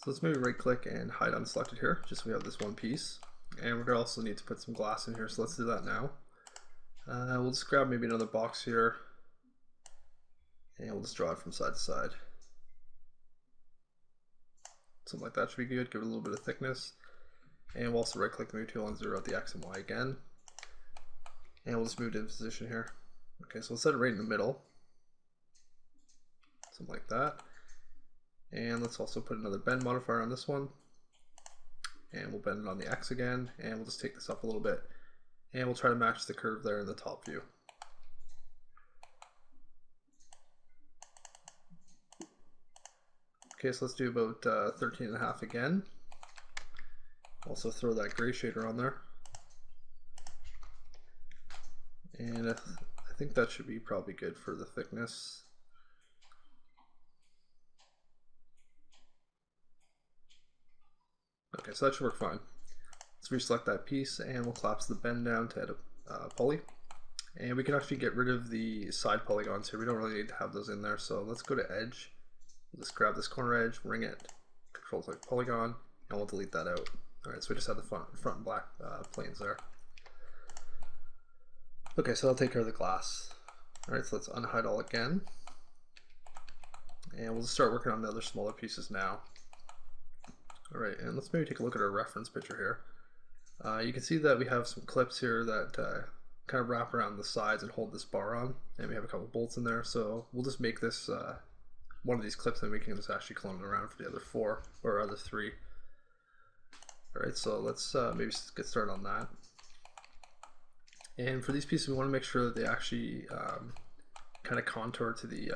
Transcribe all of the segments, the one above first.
So let's maybe right click and hide unselected here, just so we have this one piece. And we're gonna also need to put some glass in here, so let's do that now. We'll just grab maybe another box here, and we'll just draw it from side to side. Something like that should be good, give it a little bit of thickness. And we'll also right click the move tool and zero out the X and Y again. And we'll just move it into position here. Okay, so we'll set it right in the middle. Something like that. And let's also put another bend modifier on this one. And we'll bend it on the X again, and we'll just take this up a little bit. And we'll try to match the curve there in the top view. Okay, so let's do about 13.5 again. Also throw that gray shader on there. And I think that should be probably good for the thickness. Okay, so that should work fine. Let's reselect that piece and we'll collapse the bend down to add a poly. And we can actually get rid of the side polygons here. We don't really need to have those in there. So let's go to edge. We'll just grab this corner edge, ring it, Control-click polygon, and we'll delete that out. All right, so we just have the front and black planes there. Okay, so that'll take care of the glass. All right, so let's unhide all again. And we'll just start working on the other smaller pieces now. All right, and let's maybe take a look at our reference picture here. You can see that we have some clips here that kind of wrap around the sides and hold this bar on, and we have a couple bolts in there. So we'll just make this one of these clips, and we can just actually clone it around for the other four or other three. All right, so let's maybe get started on that. And for these pieces, we want to make sure that they actually kind of contour to the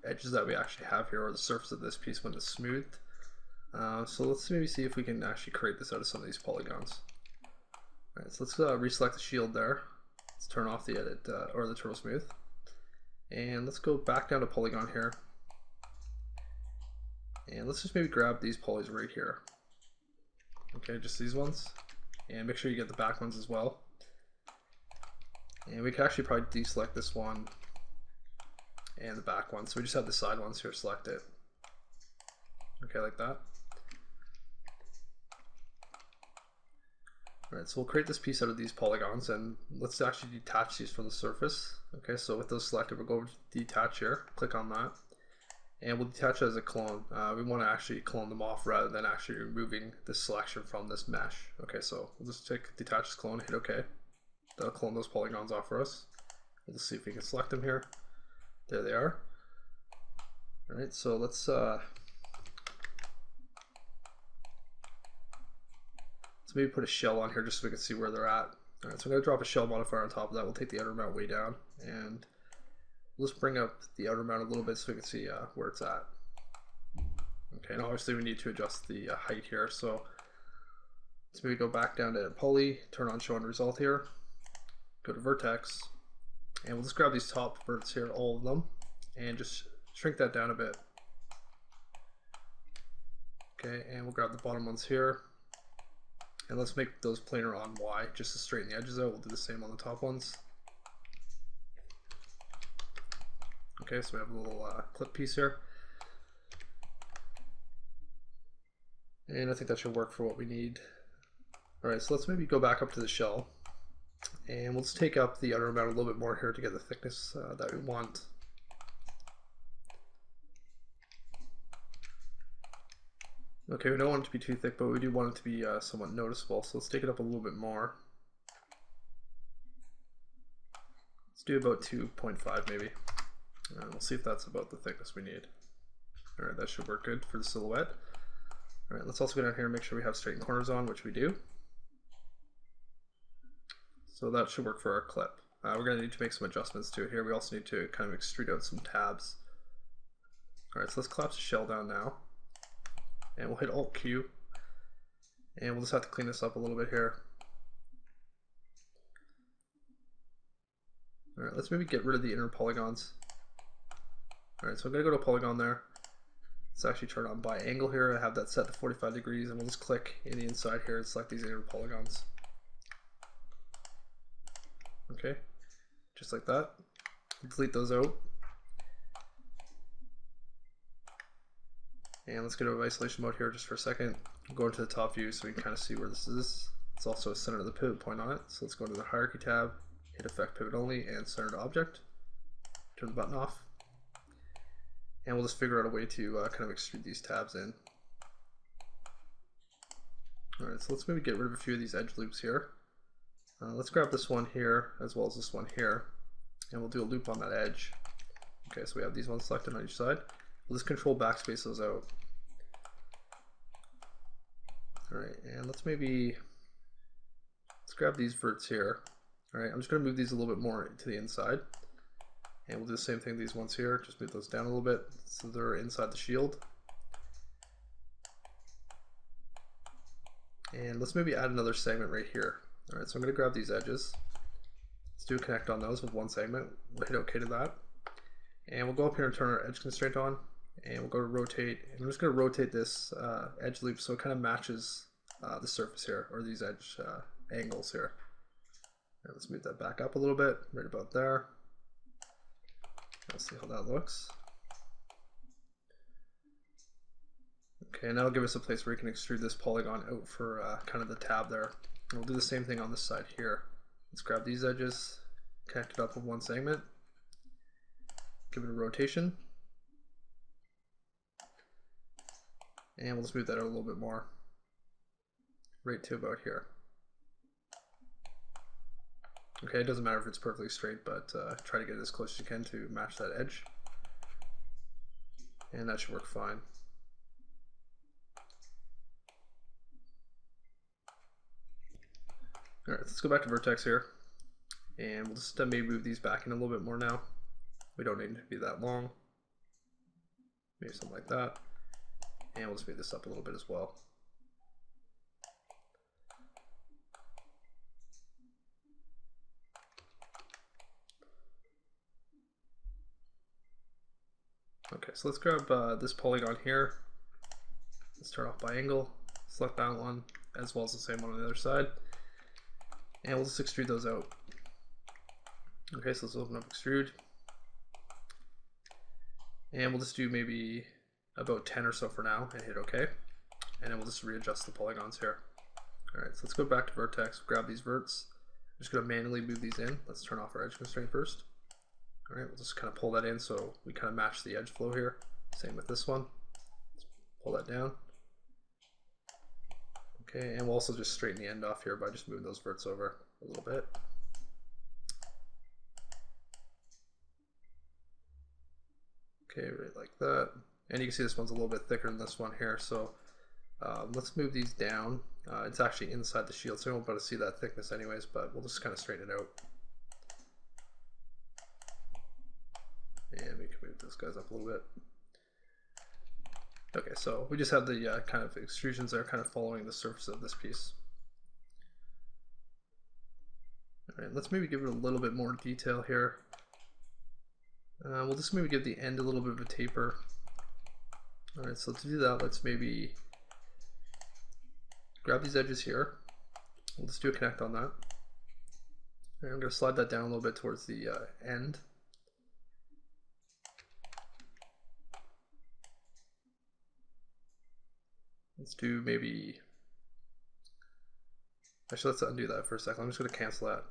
edges that we actually have here, or the surface of this piece when it's smoothed. So let's maybe see if we can actually create this out of some of these polygons. All right, so let's reselect the shield there. Let's turn off the edit or the turbo smooth, and let's go back down to polygon here. And let's just maybe grab these polys right here. Okay, just these ones, and make sure you get the back ones as well. And we can actually probably deselect this one and the back one, so we just have the side ones here selected. Okay, like that. Alright, so we'll create this piece out of these polygons, and let's actually detach these from the surface. Okay, so with those selected, we'll go over to detach here, click on that, and we'll detach it as a clone. We want to actually clone them off rather than actually removing this selection from this mesh. Okay, so we'll just detach this clone, hit OK. That'll clone those polygons off for us. We'll just see if we can select them here. There they are. Alright, so let's maybe put a shell on here just so we can see where they're at. Alright, so I'm going to drop a shell modifier on top of that. We'll take the outer mount way down, and we'll just bring up the outer mount a little bit so we can see where it's at. Okay, and obviously we need to adjust the height here, so let's maybe go back down to poly, turn on show end result here, go to vertex, and we'll just grab these top verts here, all of them, and just shrink that down a bit. Okay, and we'll grab the bottom ones here, and let's make those planar on Y just to straighten the edges out. We'll do the same on the top ones. Okay, so we have a little clip piece here, and I think that should work for what we need. Alright, so let's maybe go back up to the shell, and we'll just take up the outer amount a little bit more here to get the thickness that we want. Okay, we don't want it to be too thick, but we do want it to be somewhat noticeable, so let's take it up a little bit more. Let's do about 2.5 maybe, and we'll see if that's about the thickness we need. Alright, that should work good for the silhouette. Alright, let's also go down here and make sure we have straighten corners on, which we do. So that should work for our clip. We're going to need to make some adjustments to it here. We also need to kind of extrude out some tabs. Alright, so let's collapse the shell down now. And we'll hit Alt Q. And we'll just have to clean this up a little bit here. Alright, let's maybe get rid of the inner polygons. Alright, so I'm going to go to polygon there. Let's actually turn on by angle here. I have that set to 45 degrees, and we'll just click in the inside here and select these inner polygons. Okay, just like that. Delete those out. And let's get out of isolation mode here just for a second. Go into the top view so we can kind of see where this is. It's also a center of the pivot point on it. So let's go into the hierarchy tab, hit effect pivot only, and center to object. Turn the button off. And we'll just figure out a way to kind of extrude these tabs in. Alright, so let's maybe get rid of a few of these edge loops here. Let's grab this one here as well as this one here, and we'll do a loop on that edge. Okay, so we have these ones selected on each side. We'll just control backspace those out. Alright, and let's grab these verts here. Alright, I'm just going to move these a little bit more to the inside. And we'll do the same thing with these ones here, just move those down a little bit so they're inside the shield. And let's maybe add another segment right here. Alright, so I'm going to grab these edges. Let's do a connect on those with one segment. We'll hit OK to that. And we'll go up here and turn our edge constraint on. And we'll go to rotate. And I'm just going to rotate this edge loop so it kind of matches the surface here, or these edge angles here. Right, let's move that back up a little bit, right about there. Let's see how that looks. Okay, and that'll give us a place where we can extrude this polygon out for kind of the tab there. And we'll do the same thing on this side here. Let's grab these edges, connect it up with one segment, give it a rotation, and we'll just move that out a little bit more, right to about here. Okay, it doesn't matter if it's perfectly straight, but try to get it as close as you can to match that edge, and that should work fine. Alright, let's go back to vertex here, and we'll just maybe move these back in a little bit more now. We don't need it to be that long. Maybe something like that. And we'll speed this up a little bit as well. Okay, so let's grab this polygon here. Let's turn off by angle, select that one, as well as the same one on the other side. And we'll just extrude those out. Okay, so let's open up extrude. And we'll just do maybe about 10 or so for now and hit OK. And then we'll just readjust the polygons here. Alright, so let's go back to vertex, grab these verts. I'm just going to manually move these in. Let's turn off our edge constraint first. Alright, we'll just kind of pull that in so we kind of match the edge flow here. Same with this one. Let's pull that down. Okay, and we'll also just straighten the end off here by just moving those verts over a little bit. Okay, right like that. And you can see this one's a little bit thicker than this one here, so let's move these down. It's actually inside the shield, so we won't be able to see that thickness anyways, but we'll just kind of straighten it out. And we can move those guys up a little bit. Okay, so we just have the kind of extrusions there kind of following the surface of this piece. Alright, let's maybe give it a little bit more detail here. We'll just maybe give the end a little bit of a taper. Alright, so to do that, let's maybe grab these edges here. We'll just do a connect on that. Alright, I'm going to slide that down a little bit towards the end. Let's do maybe, actually let's undo that for a second. I'm just going to cancel that.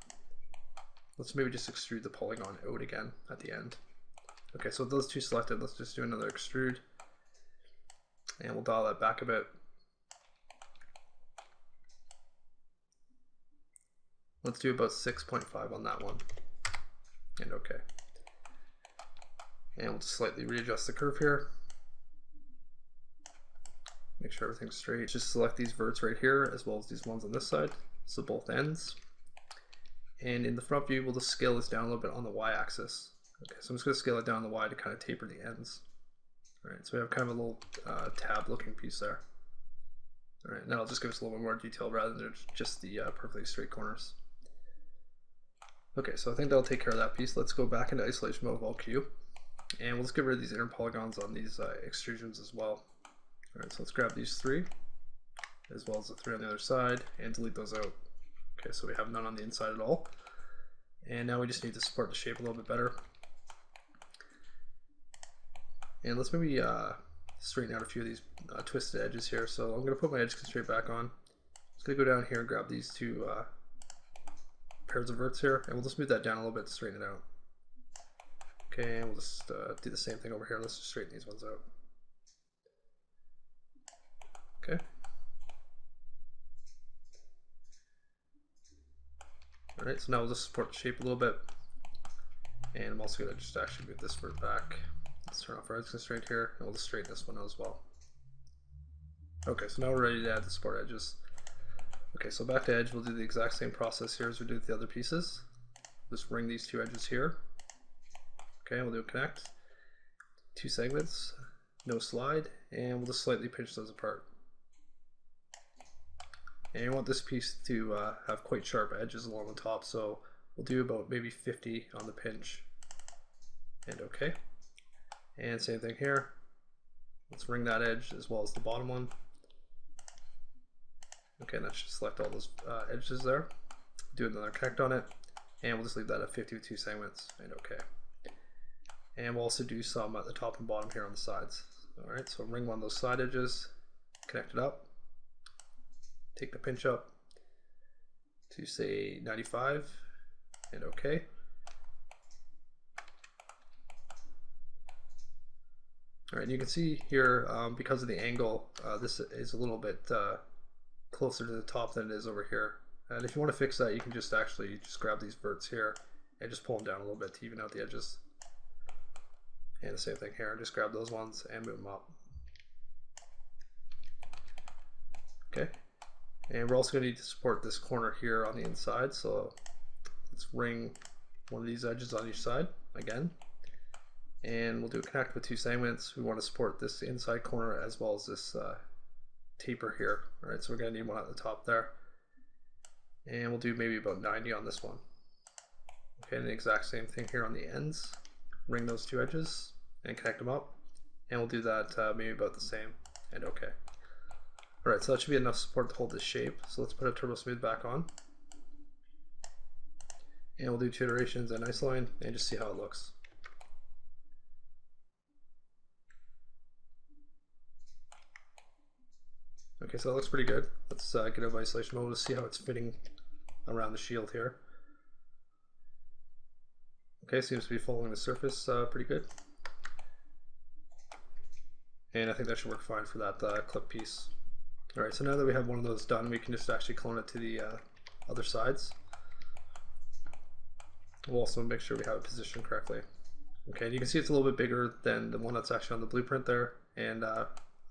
Let's maybe just extrude the polygon out again at the end. Okay, so with those two selected, let's just do another extrude. And we'll dial that back a bit. Let's do about 6.5 on that one. And okay. And we'll just slightly readjust the curve here. Make sure everything's straight. Just select these verts right here as well as these ones on this side, so both ends. And in the front view, we'll just scale this down a little bit on the y-axis. Okay, so I'm just going to scale it down on the y to kind of taper the ends. All right, so we have kind of a little tab-looking piece there. All right, now it'll just give us a little bit more detail rather than just the perfectly straight corners. Okay, so I think that'll take care of that piece. Let's go back into isolation mode of all Q, and we'll just get rid of these inner polygons on these extrusions as well. All right, so let's grab these three, as well as the three on the other side, and delete those out. Okay, so we have none on the inside at all. And now we just need to support the shape a little bit better. And let's maybe straighten out a few of these twisted edges here. So I'm going to put my edge constraint back on. Just going to go down here and grab these two pairs of verts here, and we'll just move that down a little bit to straighten it out. Okay, and we'll just do the same thing over here. Let's just straighten these ones out. Okay. Alright, so now we'll just support the shape a little bit. And I'm also going to just actually move this vert back. Let's turn off our edge constraint here, and we'll just straighten this one out as well. Okay, so now we're ready to add the support edges. Okay, so back to edge, we'll do the exact same process here as we did with the other pieces. Just ring these two edges here. Okay, we'll do a connect. Two segments, no slide, and we'll just slightly pinch those apart. And you want this piece to have quite sharp edges along the top, so we'll do about maybe 50 on the pinch. And okay. And same thing here. Let's ring that edge as well as the bottom one. Okay, and that should select all those edges there. Do another connect on it, and we'll just leave that at 50 with two segments, and okay. And we'll also do some at the top and bottom here on the sides. Alright, so ring one of those side edges, connect it up, take the pinch up to say 95, and okay. Alright, you can see here, because of the angle, this is a little bit closer to the top than it is over here. And if you want to fix that, you can just actually grab these verts here and just pull them down a little bit to even out the edges. And the same thing here, just grab those ones and move them up. Okay, and we're also going to need to support this corner here on the inside, so let's ring one of these edges on each side again. And we'll do a connect with two segments. We want to support this inside corner as well as this taper here. All right, so we're going to need one at the top there. And we'll do maybe about 90 on this one. Okay, and the exact same thing here on the ends. Ring those two edges and connect them up. And we'll do that maybe about the same, and okay. All right, so that should be enough support to hold this shape. So let's put a turbo smooth back on. And we'll do two iterations and isoline and just see how it looks. Okay, so that looks pretty good. Let's get out of isolation mode to see how it's fitting around the shield here. Okay, seems to be following the surface pretty good. And I think that should work fine for that clip piece. Alright, so now that we have one of those done, we can just actually clone it to the other sides. We'll also make sure we have it positioned correctly. Okay, and you can see it's a little bit bigger than the one that's actually on the blueprint there, and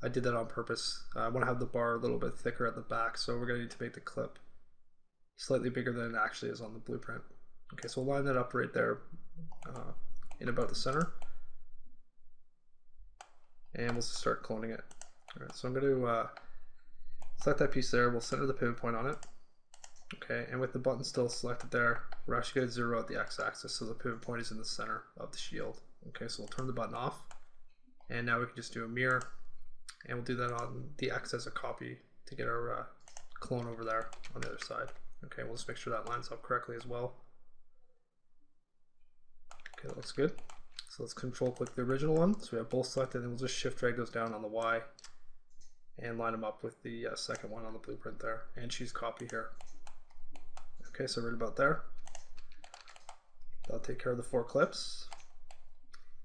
I did that on purpose. I want to have the bar a little bit thicker at the back, so we're going to need to make the clip slightly bigger than it actually is on the blueprint. Okay, so we'll line that up right there in about the center, and we'll just start cloning it. Alright, so I'm going to select that piece there. We'll center the pivot point on it. Okay, and with the button still selected there, we're actually going to zero out the x-axis so the pivot point is in the center of the shield. Okay, so we'll turn the button off, and now we can just do a mirror, and we'll do that on the x as a copy to get our clone over there on the other side. Okay, we'll just make sure that lines up correctly as well. Okay, that looks good. So let's control click the original one. So we have both selected, and we'll just shift drag those down on the Y and line them up with the second one on the blueprint there, and choose copy here. Okay, so right about there. That'll take care of the 4 clips.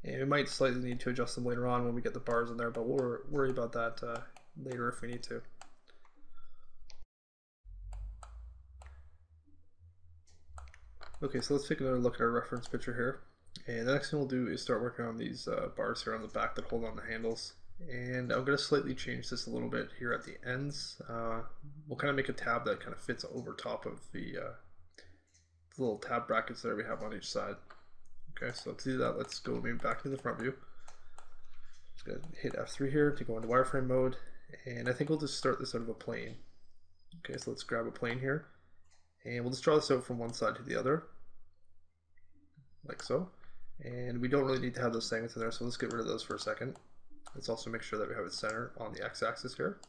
And we might slightly need to adjust them later on when we get the bars in there, but we'll worry about that later if we need to. Okay, so let's take another look at our reference picture here. And the next thing we'll do is start working on these bars here on the back that hold on the handles. And I'm going to slightly change this a little bit here at the ends. We'll kind of make a tab that kind of fits over top of the little tab brackets that we have on each side. Okay, so to do that, let's go maybe back to the front view. Just going to hit F3 here to go into wireframe mode, and I think we'll just start this out of a plane. Okay, so let's grab a plane here, and we'll just draw this out from one side to the other, like so. And we don't really need to have those segments in there, so let's get rid of those for a second. Let's also make sure that we have it centered on the x-axis here.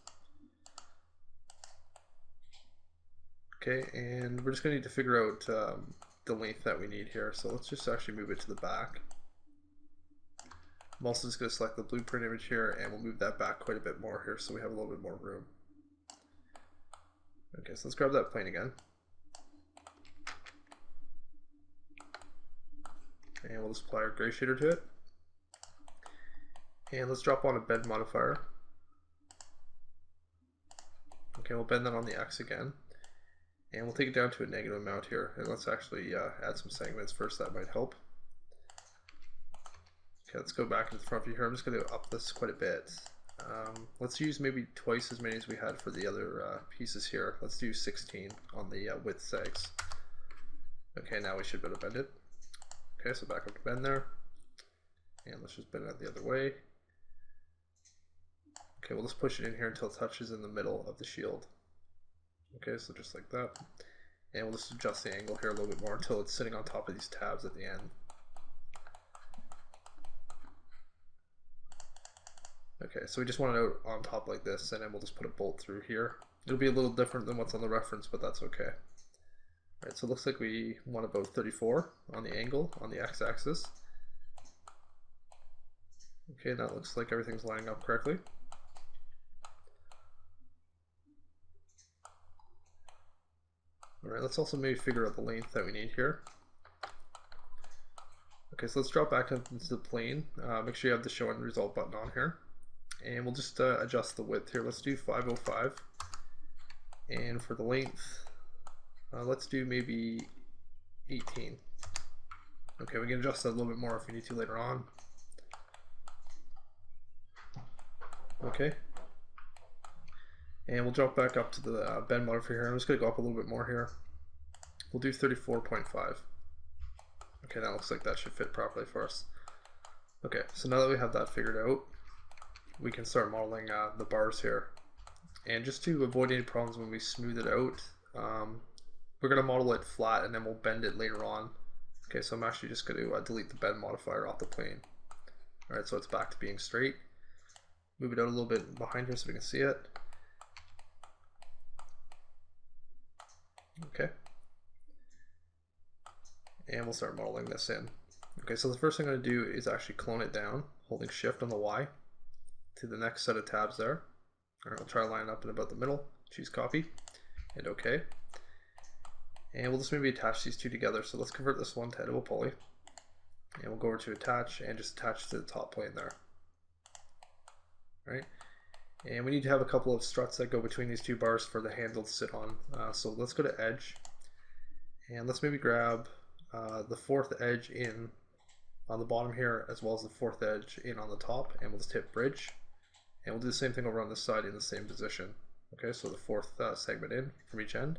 Okay, and we're just going to need to figure out the length that we need here, so let's just actually move it to the back. I'm also just going to select the blueprint image here, and we'll move that back quite a bit more here so we have a little bit more room. Okay, so let's grab that plane again. And we'll just apply our gray shader to it. And let's drop on a bend modifier. Okay, we'll bend that on the X again. And we'll take it down to a negative amount here. And let's actually add some segments first, that might help. Okay, let's go back into the front view here. I'm just going to up this quite a bit. Let's use maybe twice as many as we had for the other pieces here. Let's do 16 on the width segs. Okay, now we should be able to bend it. Okay, so back up to bend there. And let's just bend it the other way. Okay, we'll just push it in here until it touches in the middle of the shield. Okay, so just like that. And we'll just adjust the angle here a little bit more until it's sitting on top of these tabs at the end. Okay, so we just want it on top like this, and then we'll just put a bolt through here. It'll be a little different than what's on the reference, but that's okay. Alright, so it looks like we want about 34 on the angle on the x-axis. Okay, that looks like everything's lining up correctly. Alright, let's also maybe figure out the length that we need here. Okay, so let's drop back into the plane. Make sure you have the show end result button on here. And we'll just adjust the width here. Let's do 505. And for the length, let's do maybe 18. Okay, we can adjust that a little bit more if we need to later on. Okay. And we'll jump back up to the bend modifier here. I'm just going to go up a little bit more here. We'll do 34.5. Okay, that looks like that should fit properly for us. Okay, so now that we have that figured out, we can start modeling the bars here. And just to avoid any problems when we smooth it out, we're going to model it flat and then we'll bend it later on. Okay, so I'm actually just going to delete the bend modifier off the plane. Alright, so it's back to being straight. Move it out a little bit behind here so we can see it. Okay. And we'll start modeling this in. Okay, so the first thing I'm going to do is actually clone it down, holding shift on the Y to the next set of tabs there. Alright, we'll try to line it up in about the middle, choose copy, and OK. And we'll just maybe attach these two together. So let's convert this one to editable poly. And we'll go over to attach and just attach to the top plane there. Right? And we need to have a couple of struts that go between these two bars for the handle to sit on. So let's go to edge. And let's maybe grab the fourth edge in on the bottom here, as well as the fourth edge in on the top, and we'll just hit bridge, and we'll do the same thing over on this side in the same position. Okay, so the fourth segment in from each end,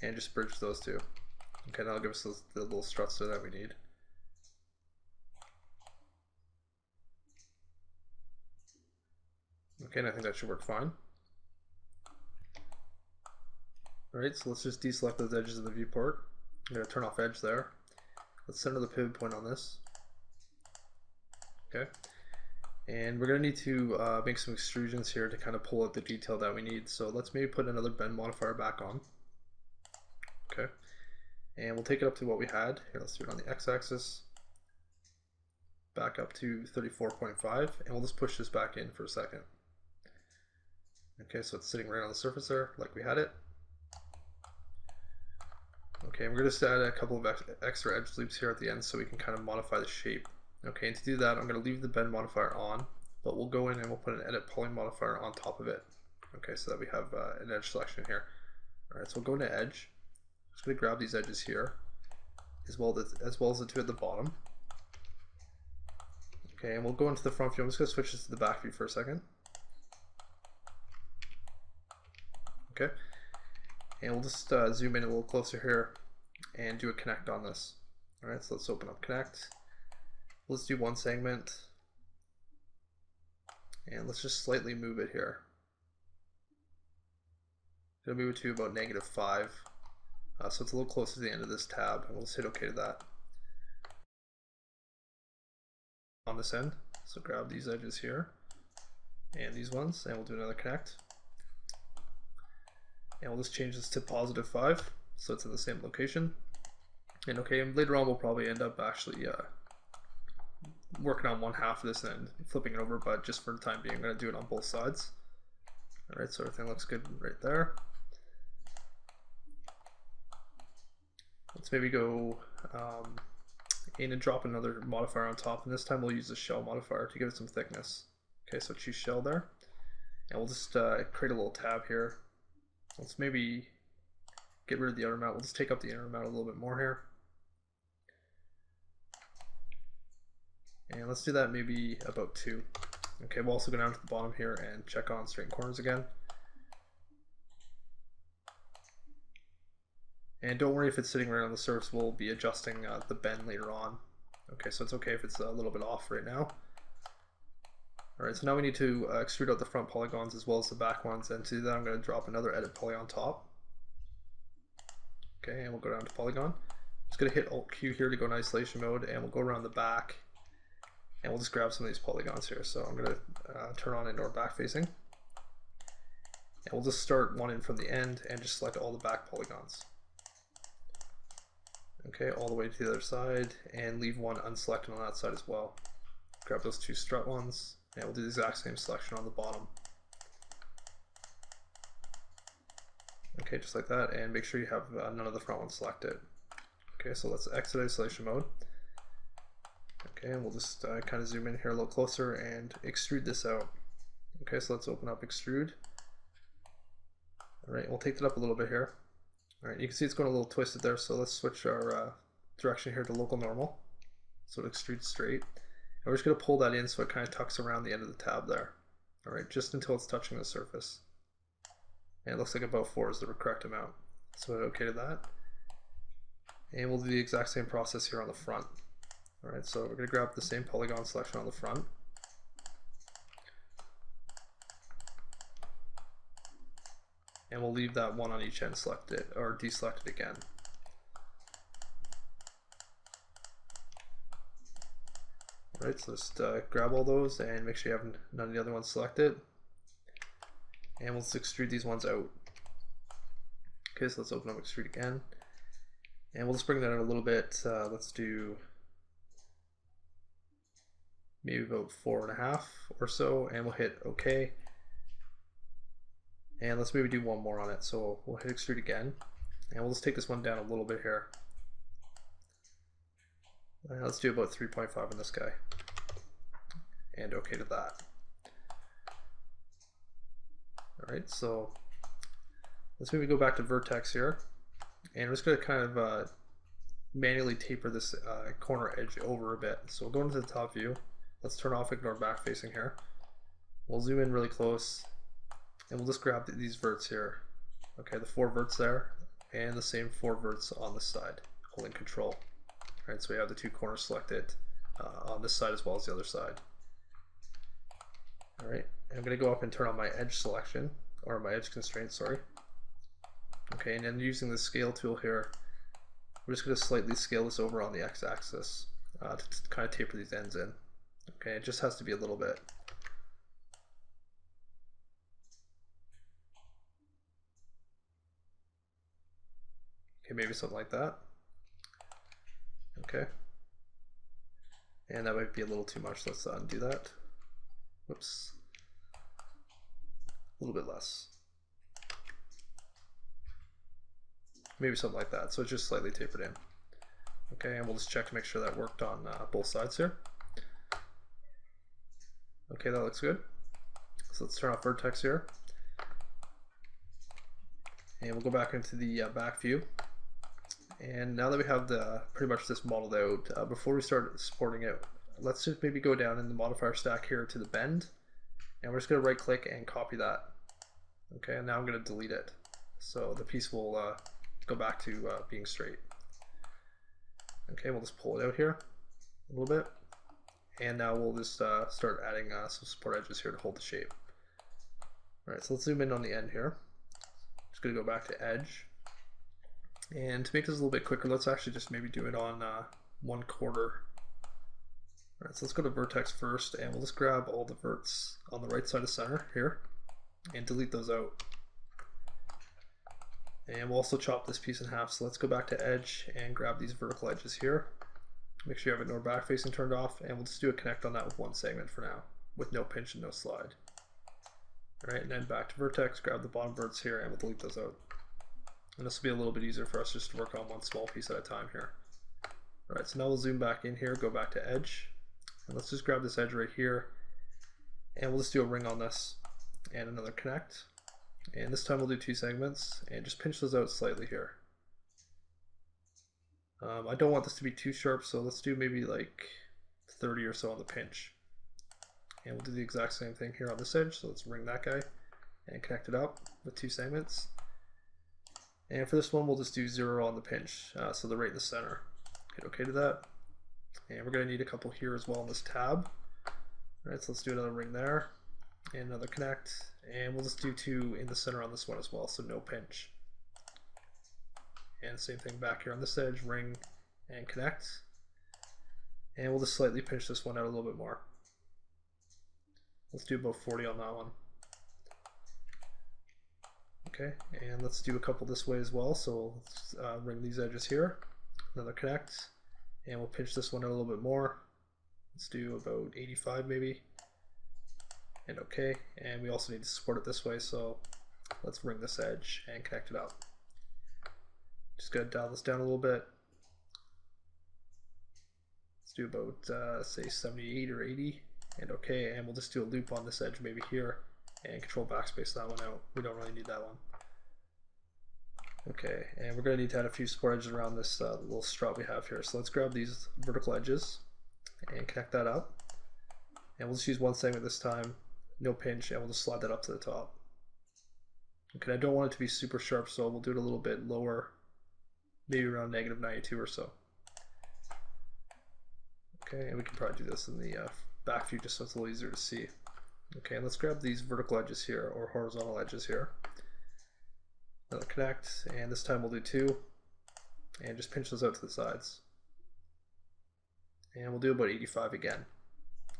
and just bridge those two. Okay, that'll give us the little struts there that we need. Okay, and I think that should work fine. Alright, so let's just deselect those edges of the viewport. I'm going to turn off edge there. Let's center the pivot point on this. Okay, and we're going to need to make some extrusions here to kind of pull out the detail that we need. So let's maybe put another bend modifier back on. Okay, and we'll take it up to what we had. Here, let's do it on the x-axis. Back up to 34.5, and we'll just push this back in for a second. Okay, so it's sitting right on the surface there, like we had it. Okay, and we're going to add a couple of extra edge loops here at the end so we can kind of modify the shape. Okay, and to do that, I'm going to leave the bend modifier on, but we'll go in and we'll put an edit poly modifier on top of it. Okay, so that we have an edge selection here. Alright, so we'll go into edge. I'm just going to grab these edges here, as well as the two at the bottom. Okay, and we'll go into the front view. I'm just going to switch this to the back view for a second. Okay, and we'll just zoom in a little closer here and do a connect on this. Alright, so let's open up connect. Let's do one segment, and let's just slightly move it here. I'm going to move it to about -5, so it's a little closer to the end of this tab, and we'll just hit OK to that. On this end, so grab these edges here and these ones, and we'll do another connect. And we'll just change this to +5, so it's in the same location. And okay, and later on we'll probably end up actually working on one half of this and flipping it over, but just for the time being, I'm going to do it on both sides. Alright, so everything looks good right there. Let's maybe go in and drop another modifier on top, and this time we'll use the shell modifier to give it some thickness. Okay, so choose shell there, and we'll just create a little tab here. Let's maybe get rid of the outer mount. We'll just take up the inner mount a little bit more here. And let's do that maybe about 2. Okay, we'll also go down to the bottom here and check on straighten corners again. And don't worry if it's sitting right on the surface, we'll be adjusting the bend later on. Okay, so it's okay if it's a little bit off right now. Alright, so now we need to extrude out the front polygons as well as the back ones, and to do that I'm going to drop another edit poly on top. Okay, and we'll go down to polygon. Just going to hit Alt Q here to go in isolation mode, and we'll go around the back, and we'll just grab some of these polygons here. So I'm going to turn on indoor back facing, and we'll just start one in from the end and just select all the back polygons. Okay, all the way to the other side, and leave one unselected on that side as well. Grab those 2 strut ones, and we'll do the exact same selection on the bottom. Okay, just like that, and make sure you have none of the front ones selected. Okay, so let's exit isolation mode. Okay, and we'll just kind of zoom in here a little closer and extrude this out. Okay, so let's open up extrude. Alright, we'll take that up a little bit here. Alright, you can see it's going a little twisted there, so let's switch our direction here to local normal. So it extrudes straight. And we're just going to pull that in so it kind of tucks around the end of the tab there. Alright, just until it's touching the surface. And it looks like about 4 is the correct amount. So okay to that. And we'll do the exact same process here on the front. Alright, so we're going to grab the same polygon selection on the front. And we'll leave that one on each end selected or deselected again. Alright, so just grab all those and make sure you have none of the other ones selected. And we'll just extrude these ones out. Okay, so let's open up extrude again. And we'll just bring that out a little bit. Let's do maybe about 4.5 or so, and we'll hit OK. And let's maybe do one more on it. So we'll hit extrude again, and we'll just take this one down a little bit here. Let's do about 3.5 on this guy, and OK to that. Alright, so let's maybe go back to vertex here, and we're just going to kind of manually taper this corner edge over a bit. So we'll go into the top view. Let's turn off ignore back facing here. We'll zoom in really close, and we'll just grab these verts here. Okay, the 4 verts there, and the same 4 verts on this side, holding control. Alright, so we have the 2 corners selected on this side as well as the other side. Alright, I'm going to go up and turn on my edge selection, or my edge constraint, sorry. Okay, and then using the scale tool here, we're just going to slightly scale this over on the x-axis to kind of taper these ends in. Okay, it just has to be a little bit. Okay, maybe something like that. Okay. And that might be a little too much. Let's undo that. Whoops. A little bit less. Maybe something like that. So it's just slightly tapered in. Okay, and we'll just check to make sure that worked on both sides here. Okay, that looks good. So let's turn off vertex here. And we'll go back into the back view. And now that we have pretty much this modeled out, before we start supporting it, let's just maybe go down in the modifier stack here to the bend, and we're just going to right click and copy that. Okay, and now I'm going to delete it. So the piece will go back to being straight. Okay, we'll just pull it out here a little bit, and now we'll just start adding some support edges here to hold the shape. Alright, so let's zoom in on the end here. Just going to go back to edge. And to make this a little bit quicker, let's actually just maybe do it on 1/4. Alright, so let's go to vertex first, and we'll just grab all the verts on the right side of center here and delete those out. And we'll also chop this piece in half, so let's go back to edge and grab these vertical edges here. Make sure you have ignore back facing turned off, and we'll just do a connect on that with one segment for now, with no pinch and no slide. All right, and then back to vertex, grab the bottom verts here, and we'll delete those out. And this will be a little bit easier for us just to work on one small piece at a time here. All right, so now we'll zoom back in here, go back to edge, and let's just grab this edge right here, and we'll just do a ring on this, and another connect. And this time we'll do 2 segments, and just pinch those out slightly here. I don't want this to be too sharp, so let's do maybe like 30 or so on the pinch. And we'll do the exact same thing here on this edge, so let's ring that guy and connect it up with 2 segments. And for this one, we'll just do 0 on the pinch, so they're right in the center. Hit OK to that. And we're going to need a couple here as well on this tab. All right, so let's do another ring there, and another connect, and we'll just do 2 in the center on this one as well, so no pinch. And same thing back here on this edge, ring and connect. And we'll just slightly pinch this one out a little bit more. Let's do about 40 on that one. Okay, and let's do a couple this way as well. So let's ring these edges here, another connect, and we'll pinch this one out a little bit more. Let's do about 85 maybe, and okay. And we also need to support it this way, so let's ring this edge and connect it up. Just gotta dial this down a little bit. Let's do about say 78 or 80, and okay, and we'll just do a loop on this edge maybe here, and control backspace that one out. We don't really need that one. Okay, and we're gonna need to add a few support edges around this little strut we have here. So let's grab these vertical edges and connect that up, and we'll just use 1 segment this time, no pinch, and we'll just slide that up to the top. Okay, I don't want it to be super sharp, so we'll do it a little bit lower, maybe around -92 or so. Okay, and we can probably do this in the back view just so it's a little easier to see. Okay, and let's grab these vertical edges here, or horizontal edges here. Another connect, and this time we'll do 2, and just pinch those out to the sides. And we'll do about 85 again.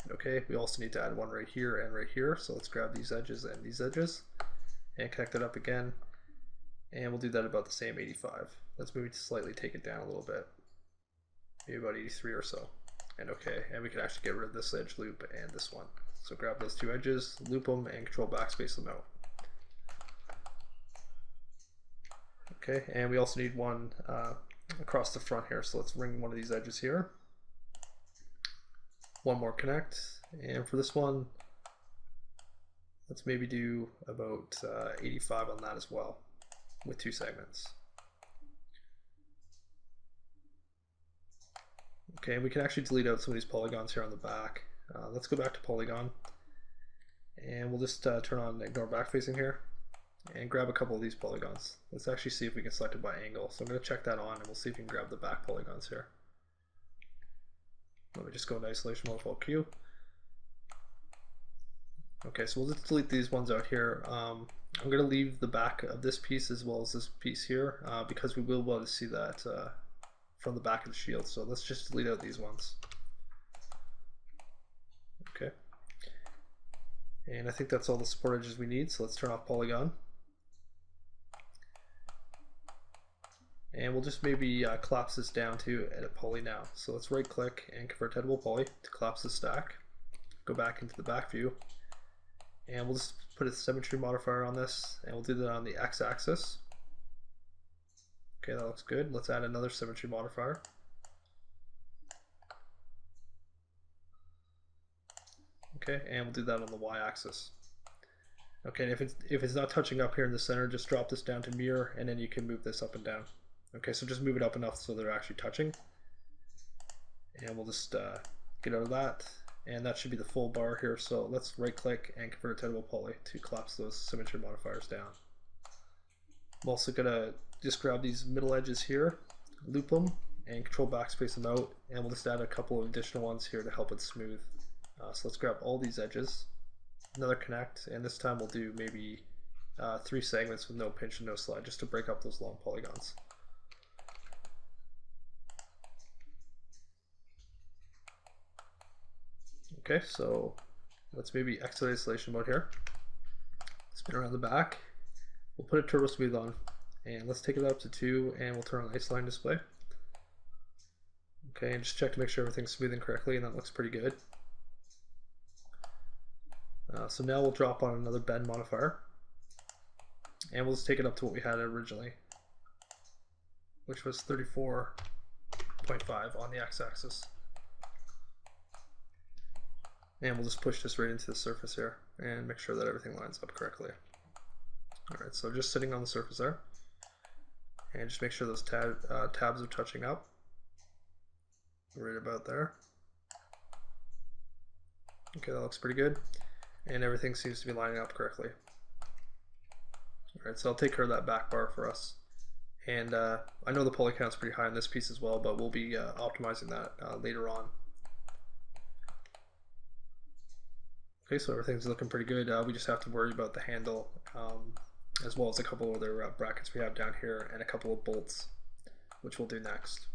Okay, we also need to add one right here and right here, so let's grab these edges and these edges, and connect it up again, and we'll do that about the same 85. Let's maybe slightly take it down a little bit, maybe about 83 or so, and okay, and we can actually get rid of this edge loop and this one. So grab those 2 edges, loop them, and control backspace them out. Okay, and we also need one across the front here, so let's ring one of these edges here. One more connect, and for this one, let's maybe do about 85 on that as well, with 2 segments. Okay, we can actually delete out some of these polygons here on the back. Let's go back to polygon, and we'll just turn on ignore backfacing here, and grab a couple of these polygons. Let's actually see if we can select it by angle. So I'm going to check that on, and we'll see if we can grab the back polygons here. Let me just go into isolation mode, Alt Q. Okay, so we'll just delete these ones out here. I'm going to leave the back of this piece as well as this piece here because we will be able to see that from the back of the shield. So let's just delete out these ones. Okay. And I think that's all the support edges we need, so let's turn off polygon. And we'll just maybe collapse this down to edit poly now. So let's right click and convert to editable poly to collapse the stack. Go back into the back view, and we'll just put a symmetry modifier on this, and we'll do that on the x-axis. Okay, that looks good. Let's add another symmetry modifier. Okay, and we'll do that on the y-axis. Okay, and if it's not touching up here in the center, just drop this down to mirror, and then you can move this up and down. Okay, so just move it up enough so they're actually touching. And we'll just get out of that, and that should be the full bar here. So let's right click and convert it to editable poly to collapse those symmetry modifiers down. I'm also gonna just grab these middle edges here, loop them, and control backspace them out, and we'll just add a couple of additional ones here to help it smooth. So let's grab all these edges, another connect, and this time we'll do maybe 3 segments with no pinch and no slide, just to break up those long polygons. Okay, so let's maybe exit isolation mode here, spin around the back, we'll put a turbo smooth on, and let's take it up to 2, and we'll turn on isoline display. Okay, and just check to make sure everything's smoothing correctly, and that looks pretty good. So now we'll drop on another bend modifier, and we'll just take it up to what we had originally, which was 34.5 on the x-axis. And we'll just push this right into the surface here and make sure that everything lines up correctly. Alright, so just sitting on the surface there, and just make sure those tabs are touching up right about there. Okay, that looks pretty good, and everything seems to be lining up correctly. Alright, so I'll take care of that back bar for us. And I know the poly count's pretty high on this piece as well, but we'll be optimizing that later on. Okay, so everything's looking pretty good. We just have to worry about the handle, as well as a couple other brackets we have down here and a couple of bolts, which we'll do next.